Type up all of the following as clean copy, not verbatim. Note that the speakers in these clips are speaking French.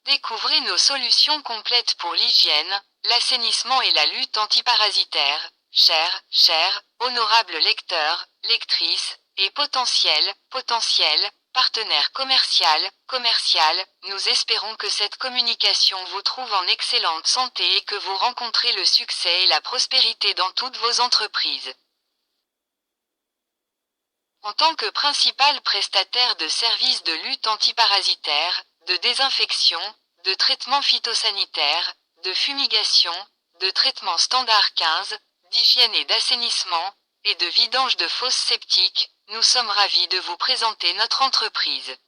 Découvrez nos solutions complètes pour l'hygiène, l'assainissement et la lutte antiparasitaire. Chers, honorables lecteurs, lectrices, et potentiels partenaires commercial, nous espérons que cette communication vous trouve en excellente santé et que vous rencontrez le succès et la prospérité dans toutes vos entreprises. En tant que principal prestataire de services de lutte antiparasitaire, de désinfection, de traitement phytosanitaire, de fumigation, de traitement standard 15, d'hygiène et d'assainissement, et de vidange de fosses septiques, nous sommes ravis de vous présenter notre entreprise.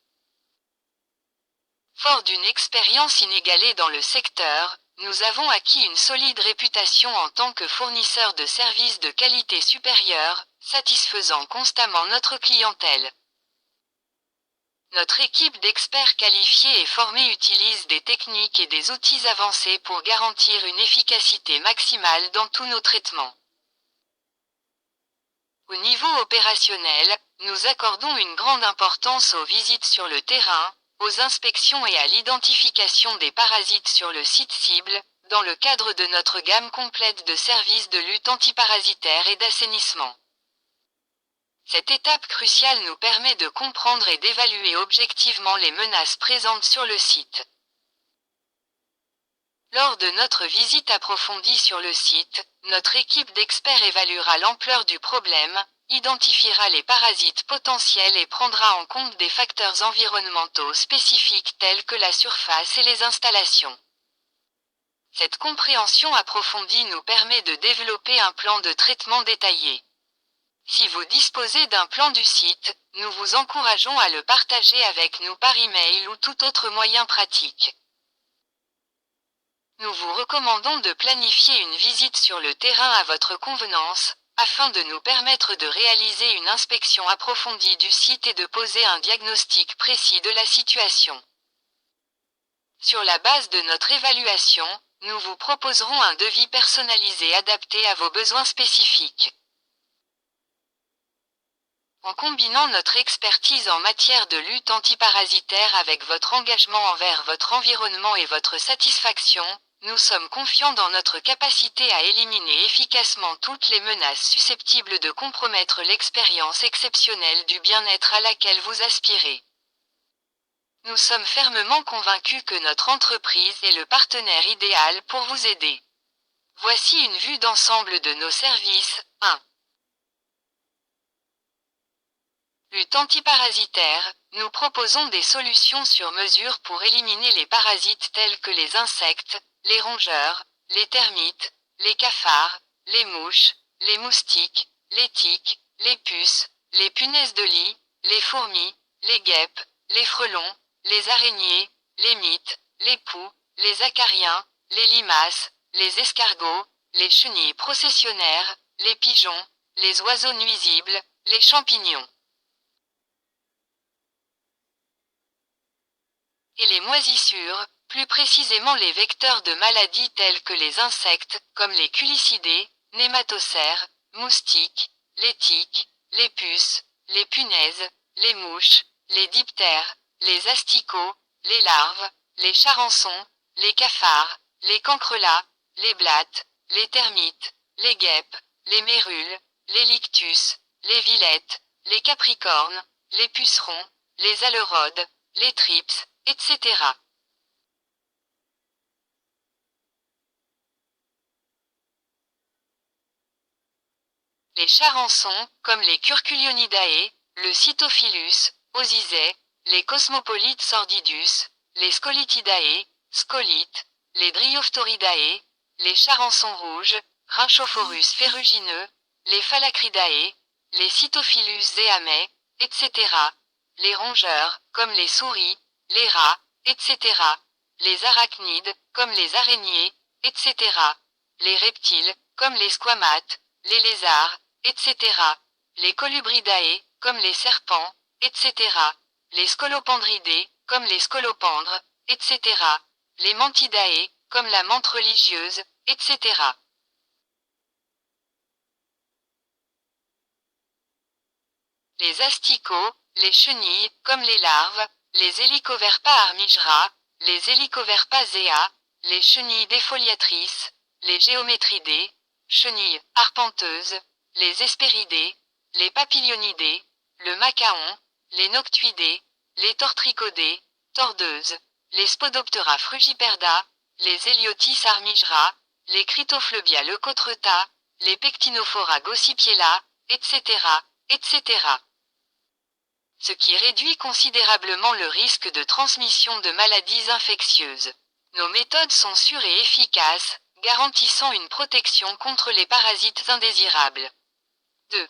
Fort d'une expérience inégalée dans le secteur, nous avons acquis une solide réputation en tant que fournisseur de services de qualité supérieure, satisfaisant constamment notre clientèle. Notre équipe d'experts qualifiés et formés utilise des techniques et des outils avancés pour garantir une efficacité maximale dans tous nos traitements. Au niveau opérationnel, nous accordons une grande importance aux visites sur le terrain, aux inspections et à l'identification des parasites sur le site cible, dans le cadre de notre gamme complète de services de lutte antiparasitaire et d'assainissement. Cette étape cruciale nous permet de comprendre et d'évaluer objectivement les menaces présentes sur le site. Lors de notre visite approfondie sur le site, notre équipe d'experts évaluera l'ampleur du problème, identifiera les parasites potentiels et prendra en compte des facteurs environnementaux spécifiques tels que la surface et les installations. Cette compréhension approfondie nous permet de développer un plan de traitement détaillé. Si vous disposez d'un plan du site, nous vous encourageons à le partager avec nous par email ou tout autre moyen pratique. Nous vous recommandons de planifier une visite sur le terrain à votre convenance, afin de nous permettre de réaliser une inspection approfondie du site et de poser un diagnostic précis de la situation. Sur la base de notre évaluation, nous vous proposerons un devis personnalisé adapté à vos besoins spécifiques. En combinant notre expertise en matière de lutte antiparasitaire avec votre engagement envers votre environnement et votre satisfaction, nous sommes confiants dans notre capacité à éliminer efficacement toutes les menaces susceptibles de compromettre l'expérience exceptionnelle du bien-être à laquelle vous aspirez. Nous sommes fermement convaincus que notre entreprise est le partenaire idéal pour vous aider. Voici une vue d'ensemble de nos services. 1. Lutte antiparasitaire, nous proposons des solutions sur mesure pour éliminer les parasites tels que les insectes, les rongeurs, les termites, les cafards, les mouches, les moustiques, les tiques, les puces, les punaises de lit, les fourmis, les guêpes, les frelons, les araignées, les mites, les poux, les acariens, les limaces, les escargots, les chenilles processionnaires, les pigeons, les oiseaux nuisibles, les champignons. Et les moisissures, plus précisément les vecteurs de maladies tels que les insectes, comme les culicidés, nématocères, moustiques, les tiques, les puces, les punaises, les mouches, les diptères, les asticots, les larves, les charançons, les cafards, les cancrelats, les blattes, les termites, les guêpes, les mérules, les lictus, les villettes, les capricornes, les pucerons, les alerodes, les trips, etc. Les charançons, comme les Curculionidae, le Cytophilus, Osyzae, les Cosmopolites sordidus, les Scolitidae, scolites, les Driophthoridae, les charançons rouges, Rhynchophorus ferrugineux, les Phallacridae, les Cytophilus zeamae, etc. Les rongeurs, comme les souris, les rats, etc. Les arachnides, comme les araignées, etc. Les reptiles, comme les squamates, les lézards, etc. Les colubridae, comme les serpents, etc. Les scolopendridés, comme les scolopendres, etc. Les mantidae, comme la menthe religieuse, etc. Les asticots, les chenilles, comme les larves, les Helicoverpa armigera, les Helicoverpaceae, les chenilles défoliatrices, les géométridées, chenilles arpenteuses, les Hespéridés, les Papilionidae, le macaon, les Noctuidés, les Tortricodées, tordeuses, les Spodoptera frugiperda, les Héliotis armigera, les Cryptophlebia leucotreta, les Pectinophora gossypiella, etc., etc. Ce qui réduit considérablement le risque de transmission de maladies infectieuses. Nos méthodes sont sûres et efficaces, garantissant une protection contre les parasites indésirables. 2.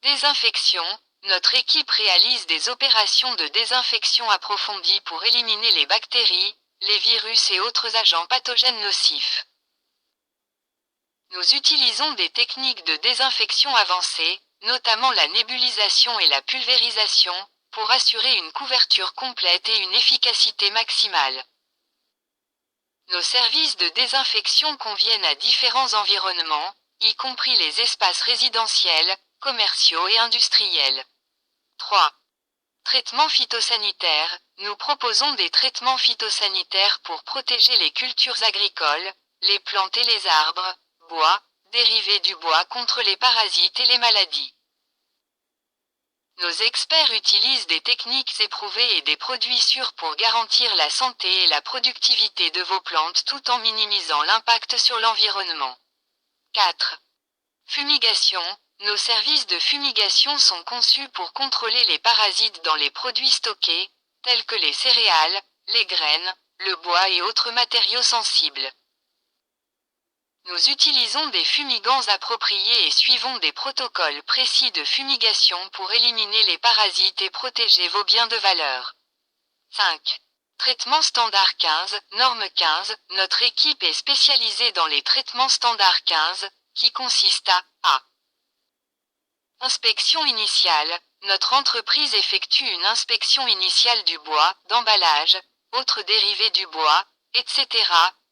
Désinfection. Notre équipe réalise des opérations de désinfection approfondies pour éliminer les bactéries, les virus et autres agents pathogènes nocifs. Nous utilisons des techniques de désinfection avancées, notamment la nébulisation et la pulvérisation, pour assurer une couverture complète et une efficacité maximale. Nos services de désinfection conviennent à différents environnements, y compris les espaces résidentiels, commerciaux et industriels. 3. Traitement phytosanitaire. Nous proposons des traitements phytosanitaires pour protéger les cultures agricoles, les plantes et les arbres, bois, dérivés du bois contre les parasites et les maladies. Nos experts utilisent des techniques éprouvées et des produits sûrs pour garantir la santé et la productivité de vos plantes tout en minimisant l'impact sur l'environnement. 4. Fumigation. Nos services de fumigation sont conçus pour contrôler les parasites dans les produits stockés, tels que les céréales, les graines, le bois et autres matériaux sensibles. Nous utilisons des fumigants appropriés et suivons des protocoles précis de fumigation pour éliminer les parasites et protéger vos biens de valeur. 5. Traitement standard 15, norme 15. Notre équipe est spécialisée dans les traitements standard 15, qui consistent à Inspection initiale. Notre entreprise effectue une inspection initiale du bois, d'emballage, autres dérivés du bois, etc.,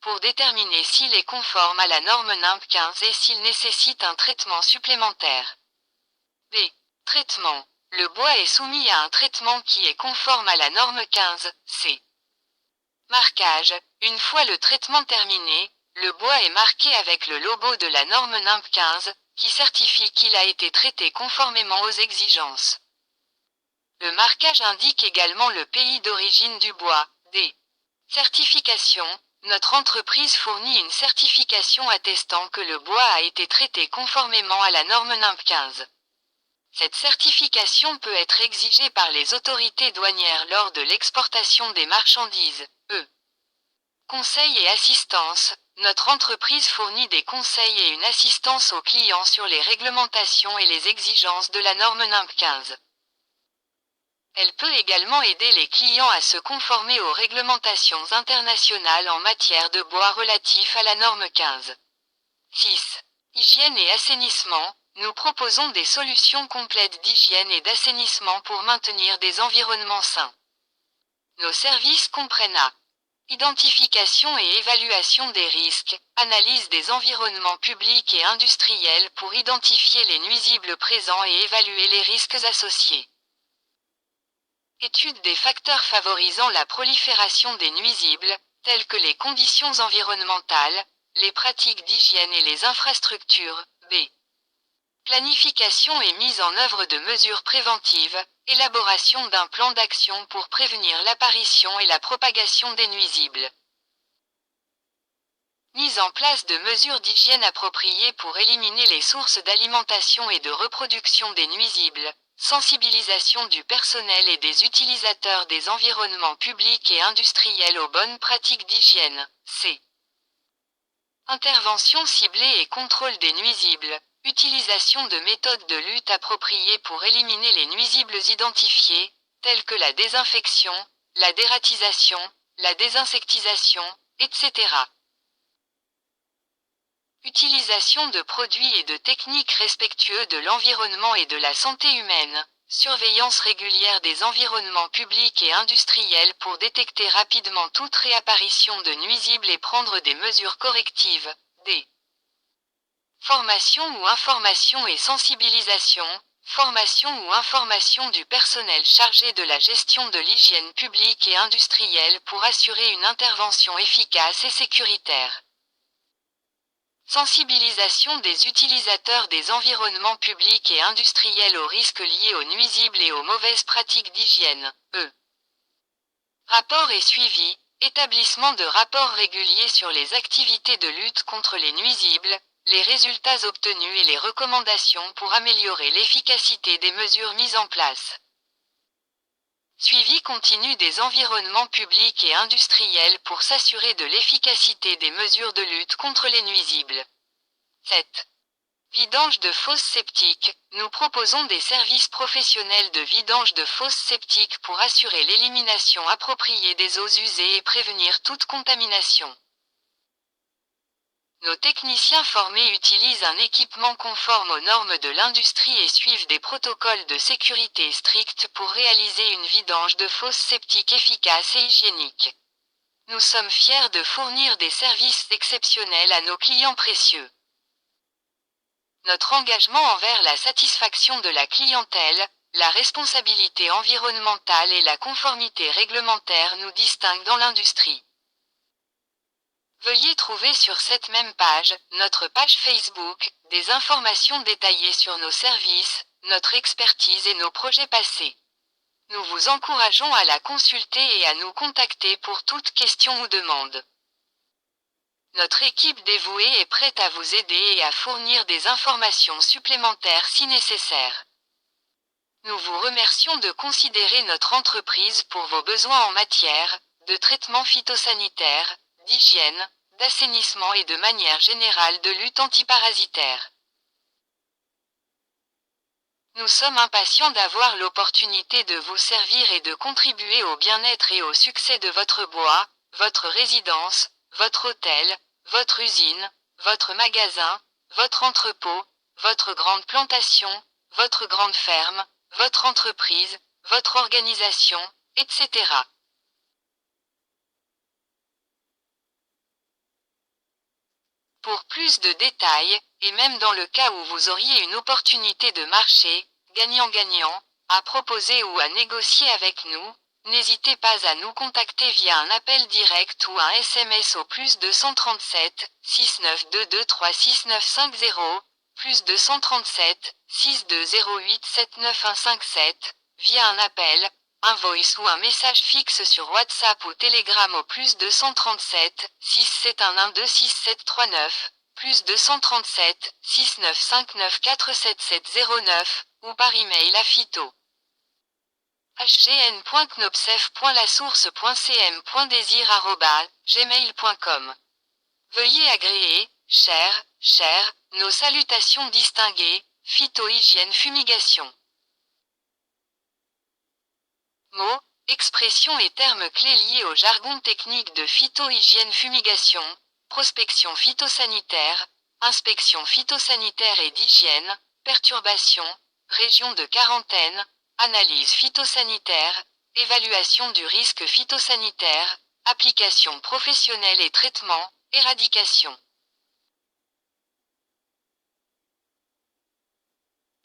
pour déterminer s'il est conforme à la norme NIMP 15 et s'il nécessite un traitement supplémentaire. B. Traitement. Le bois est soumis à un traitement qui est conforme à la norme 15, C. Marquage. Une fois le traitement terminé, le bois est marqué avec le logo de la norme NIMP 15, qui certifie qu'il a été traité conformément aux exigences. Le marquage indique également le pays d'origine du bois. D. Certification. Notre entreprise fournit une certification attestant que le bois a été traité conformément à la norme NIMP 15. Cette certification peut être exigée par les autorités douanières lors de l'exportation des marchandises. E. Conseil et assistance. Notre entreprise fournit des conseils et une assistance aux clients sur les réglementations et les exigences de la norme NIMP 15. Elle peut également aider les clients à se conformer aux réglementations internationales en matière de bois relatifs à la norme 15. 6. Hygiène et assainissement. Nous proposons des solutions complètes d'hygiène et d'assainissement pour maintenir des environnements sains. Nos services comprennent identification et évaluation des risques, analyse des environnements publics et industriels pour identifier les nuisibles présents et évaluer les risques associés. Étude des facteurs favorisant la prolifération des nuisibles, tels que les conditions environnementales, les pratiques d'hygiène et les infrastructures. B. Planification et mise en œuvre de mesures préventives, élaboration d'un plan d'action pour prévenir l'apparition et la propagation des nuisibles. Mise en place de mesures d'hygiène appropriées pour éliminer les sources d'alimentation et de reproduction des nuisibles, sensibilisation du personnel et des utilisateurs des environnements publics et industriels aux bonnes pratiques d'hygiène. C. Intervention ciblée et contrôle des nuisibles. Utilisation de méthodes de lutte appropriées pour éliminer les nuisibles identifiés, telles que la désinfection, la dératisation, la désinsectisation, etc. Utilisation de produits et de techniques respectueux de l'environnement et de la santé humaine. Surveillance régulière des environnements publics et industriels pour détecter rapidement toute réapparition de nuisibles et prendre des mesures correctives. D. Formation ou information et sensibilisation. Formation ou information du personnel chargé de la gestion de l'hygiène publique et industrielle pour assurer une intervention efficace et sécuritaire. Sensibilisation des utilisateurs des environnements publics et industriels aux risques liés aux nuisibles et aux mauvaises pratiques d'hygiène. Rapport et suivi, établissement de rapports réguliers sur les activités de lutte contre les nuisibles, les résultats obtenus et les recommandations pour améliorer l'efficacité des mesures mises en place. Suivi continu des environnements publics et industriels pour s'assurer de l'efficacité des mesures de lutte contre les nuisibles. 7. Vidange de fosses septiques. Nous proposons des services professionnels de vidange de fosses septiques pour assurer l'élimination appropriée des eaux usées et prévenir toute contamination. Nos techniciens formés utilisent un équipement conforme aux normes de l'industrie et suivent des protocoles de sécurité stricts pour réaliser une vidange de fosses septiques efficace et hygiénique. Nous sommes fiers de fournir des services exceptionnels à nos clients précieux. Notre engagement envers la satisfaction de la clientèle, la responsabilité environnementale et la conformité réglementaire nous distinguent dans l'industrie. Veuillez trouver sur cette même page, notre page Facebook, des informations détaillées sur nos services, notre expertise et nos projets passés. Nous vous encourageons à la consulter et à nous contacter pour toute question ou demande. Notre équipe dévouée est prête à vous aider et à fournir des informations supplémentaires si nécessaire. Nous vous remercions de considérer notre entreprise pour vos besoins en matière de traitement phytosanitaire, d'hygiène, d'assainissement et de manière générale de lutte antiparasitaire. Nous sommes impatients d'avoir l'opportunité de vous servir et de contribuer au bien-être et au succès de votre bois, votre résidence, votre hôtel, votre usine, votre magasin, votre entrepôt, votre grande plantation, votre grande ferme, votre entreprise, votre organisation, etc. Pour plus de détails, et même dans le cas où vous auriez une opportunité de marché, gagnant-gagnant, à proposer ou à négocier avec nous, n'hésitez pas à nous contacter via un appel direct ou un SMS au plus 237 6922 36950, plus 237 6208 79157, via un appel, un voice ou un message fixe sur WhatsApp ou Telegram au plus 237 6711 26739, plus 237 6959 47709, ou par email à phyto. hgn.knopsef.lasource.cm.désir@gmail.com. Veuillez agréer, cher, nos salutations distinguées, phyto-hygiène fumigation. Mots, expressions et termes clés liés au jargon technique de phyto-hygiène fumigation, prospection phytosanitaire, inspection phytosanitaire et d'hygiène, perturbation, région de quarantaine, analyse phytosanitaire, évaluation du risque phytosanitaire, application professionnelle et traitement, éradication.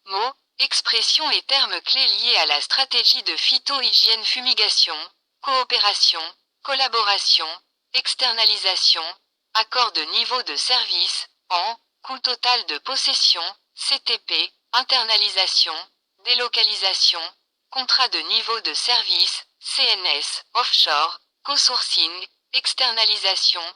Mots, expressions et termes clés liés à la stratégie de phyto-hygiène fumigation, coopération, collaboration, externalisation, accord de niveau de service, coût total de possession, CTP, internalisation, délocalisation, contrat de niveau de service, CNS, offshore, co-sourcing, externalisation,